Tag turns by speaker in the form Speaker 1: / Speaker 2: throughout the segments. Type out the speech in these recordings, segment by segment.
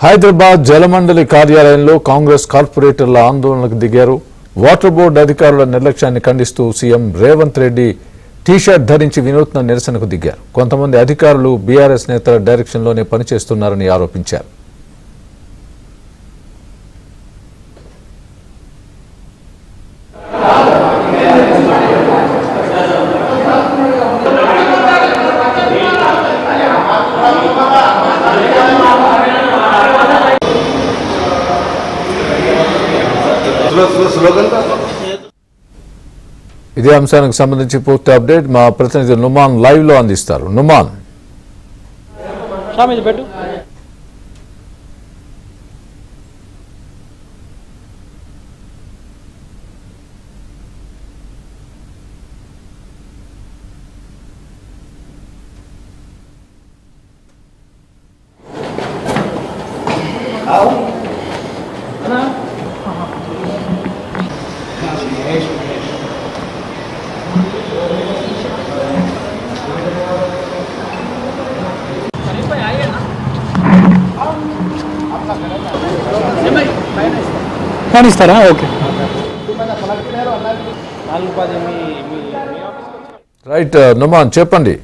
Speaker 1: హైదరాబాద్ జలమండలి కార్యాలయంలో కాంగ్రెస్ కార్పొరేటర్ల ఆందోళనకు దిగారు. వాటర్ బోర్డు అధికారుల నిర్లక్ష్యాన్ని ఖండిస్తూ సీఎం రేవంత్ రెడ్డి టీ-షర్ట్ ధరించి వినూత్న నిరసనకు దిగారు. కొంతమంది అధికారులు బీఆర్ఎస్ నేతల డైరెక్షన్లోనే పనిచేస్తున్నారని ఆరోపించారు. ఇదే అంశానికి సంబంధించి పూర్తి అప్డేట్ మా ప్రతినిధి నుమాన్ లైవ్ లో అందిస్తారు. నుమాన్,
Speaker 2: ఇస్తారా? Okay,
Speaker 1: right. నుమాన్ చెప్పండి.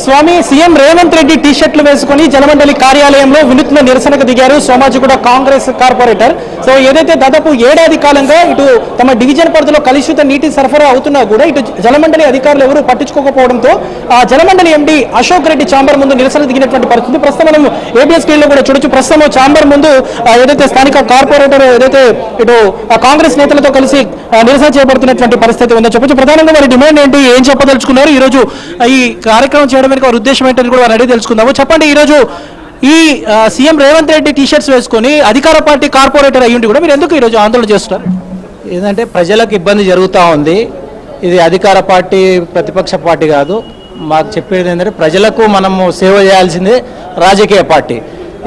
Speaker 2: స్వామి, సీఎం రేవంత్ రెడ్డి టీ షర్ట్లు వేసుకుని జలమండలి కార్యాలయంలో వినూత్న నిరసనకు దిగారు సోమాజిగూడ కాంగ్రెస్ కార్పొరేటర్. సో ఏదైతే దాదాపు ఏడాది కాలంగా ఇటు తమ డివిజన్ పరిధిలో కలుషిత నీటి సరఫరా అవుతున్నా కూడా ఇటు జలమండలి అధికారులు ఎవరూ పట్టించుకోకపోవడంతో ఆ జలమండలి ఎండీ అశోక్ రెడ్డి ఛాంబర్ ముందు నిరసన దిగినటువంటి పరిస్థితి ప్రస్తుతం మనం ఏబిఎస్ స్క్రీన్లో కూడా చూడొచ్చు. ప్రస్తుతం ఛాంబర్ ముందు ఏదైతే స్థానిక కార్పొరేటర్ ఏదైతే ఇటు కాంగ్రెస్ నేతలతో కలిసి నిరసన చేపడుతున్నటువంటి పరిస్థితి ఉందో చెప్పొచ్చు. ప్రధానంగా వారి డిమాండ్ ఏంటి, ఏం చెప్పదలుచుకున్నారు, ఈ రోజు ఈ కార్యక్రమం చేయడం వెనుక వారి ఉద్దేశం ఏంటని కూడా వారిని అడిగి తెలుసుకుందాము. చెప్పండి, ఈ రోజు ఈ CM Revanth Reddy T shirts వేసుకొని అధికార పార్టీ కార్పొరేటర్ అయ్యుండి కూడా మీరు ఎందుకు ఈరోజు ఆందోళన చేస్తున్నారు?
Speaker 3: ఏంటంటే ప్రజలకు ఇబ్బంది జరుగుతూ ఉంది. ఇది అధికార పార్టీ ప్రతిపక్ష పార్టీ కాదు. మాకు చెప్పేది ఏంటంటే ప్రజలకు మనము సేవ చేయాల్సిందే రాజకీయ పార్టీ.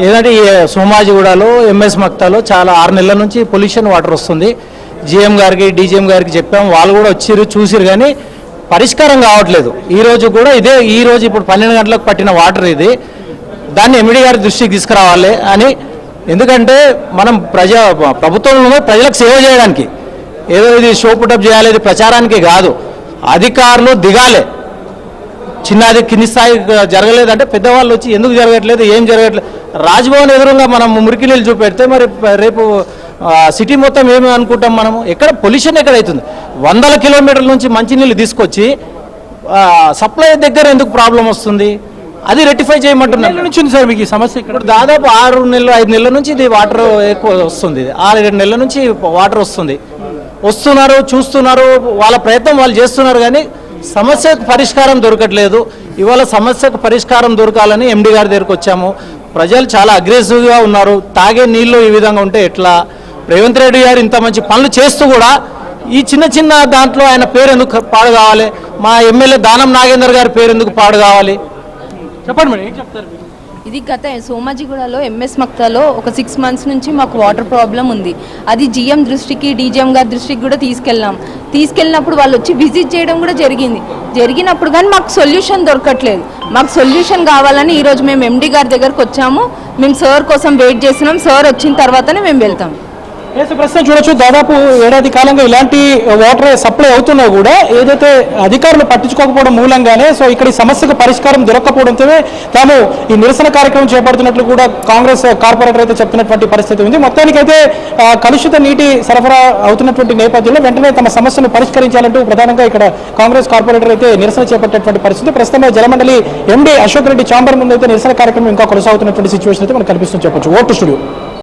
Speaker 3: ఏదంటే ఈ సోమాజిగూడలో ఎంఎస్ మక్తాలో చాలా 6 నెలల నుంచి పొల్యూషన్ వాటర్ వస్తుంది. జీఎం గారికి డీజీఎం గారికి చెప్పాము, వాళ్ళు కూడా వచ్చిర్రు చూసిరు, కానీ పరిష్కారం కావట్లేదు. ఈరోజు కూడా ఇదే, ఈరోజు ఇప్పుడు 12 గంటలకు పట్టిన వాటర్ ఇది, దాన్ని ఎంఈడీ గారి దృష్టికి తీసుకురావాలి అని. ఎందుకంటే మనం ప్రభుత్వంలో ప్రజలకు సేవ చేయడానికి, ఏదో ఇది షో పుటప్ చేయాలి, ఇది ప్రచారానికి కాదు. అధికారులు దిగాలి. చిన్నది కింది స్థాయి జరగలేదంటే పెద్దవాళ్ళు వచ్చి ఎందుకు జరగట్లేదు, ఏం జరగట్లేదు. రాజ్భవన్ ఎదురుగా మనం మురికి నీళ్ళు చూపెడితే మరి రేపు సిటీ మొత్తం ఏమి అనుకుంటాం మనము? ఎక్కడ పొల్యూషన్ ఎక్కడ అవుతుంది? 100 కిలోమీటర్ల నుంచి మంచినీళ్ళు తీసుకొచ్చి సప్లై దగ్గర ఎందుకు ప్రాబ్లం వస్తుంది? అది రెక్టిఫై చేయమంటున్నారు
Speaker 2: నుంచి సార్ మీకు ఈ సమస్య.
Speaker 3: ఇక్కడ దాదాపు 6 నెలలు 5 నెలల నుంచి ఇది వాటర్ ఎక్కువ వస్తుంది. 6-7 నెలల నుంచి వాటర్ వస్తుంది. వస్తున్నారు, చూస్తున్నారు, వాళ్ళ ప్రయత్నం వాళ్ళు చేస్తున్నారు, కానీ సమస్యకు పరిష్కారం దొరకట్లేదు. ఇవాళ సమస్యకు పరిష్కారం దొరకాలని ఎండి గారి దగ్గరికి వచ్చాము. ప్రజలు చాలా అగ్రెసివ్గా ఉన్నారు. తాగే నీళ్ళు ఈ విధంగా ఉంటే ఎట్లా? రేవంత్ రెడ్డి గారు ఇంత మంచి పనులు చేస్తూ కూడా ఈ చిన్న చిన్న దాంట్లో ఆయన పేరు ఎందుకు పాడు కావాలి? మా ఎమ్మెల్యే దానం నాగేందర్ గారి పేరు ఎందుకు పాడు కావాలి?
Speaker 2: చెప్పండి మేడం, ఏం చెప్తారు?
Speaker 4: ఇది గత సోమాజిగూడలో ఎంఎస్ మక్తాలో ఒక 6 months నుంచి మాకు వాటర్ ప్రాబ్లం ఉంది. అది జీఎం దృష్టికి డీజీఎం గారి దృష్టికి కూడా తీసుకెళ్ళినప్పుడు వాళ్ళు వచ్చి విజిట్ చేయడం కూడా జరిగినప్పుడు కానీ మాకు సొల్యూషన్ దొరకట్లేదు. మాకు సొల్యూషన్ కావాలని ఈరోజు మేము ఎండి గారి దగ్గరకు వచ్చాము. మేము సార్ కోసం వెయిట్ చేస్తున్నాం. సార్ వచ్చిన తర్వాతనే మేము వెళ్తాం.
Speaker 2: ప్రస్తుతం చూడొచ్చు, దాదాపు ఏడాది కాలంగా ఇలాంటి వాటర్ సప్లై అవుతున్నా కూడా ఏదైతే అధికారులు పట్టించుకోకపోవడం మూలంగానే సో ఇక్కడ ఈ సమస్యకు పరిష్కారం దొరకకపోవడంతో తాము ఈ నిరసన కార్యక్రమం చేపడుతున్నట్లు కూడా కాంగ్రెస్ కార్పొరేటర్ అయితే చెప్తున్నటువంటి పరిస్థితి ఉంది. మొత్తానికైతే కలుషిత నీటి సరఫరా అవుతున్నటువంటి నేపథ్యంలో వెంటనే తమ సమస్యను పరిష్కరించాలంటూ ప్రధానంగా ఇక్కడ కాంగ్రెస్ కార్పొరేటర్ అయితే నిరసన చేపట్టేటువంటి పరిస్థితి. ప్రస్తుతం జలమండలి ఎండీ అశోక్ రెడ్డి ఛాంబర్ ముందు అయితే నిరసన కార్యక్రమం ఇంకా కొనసాగుతున్నటువంటి సిచ్యువేషన్ అయితే మనకు కనిపిస్తుంది చెప్పొచ్చు. Vote studio.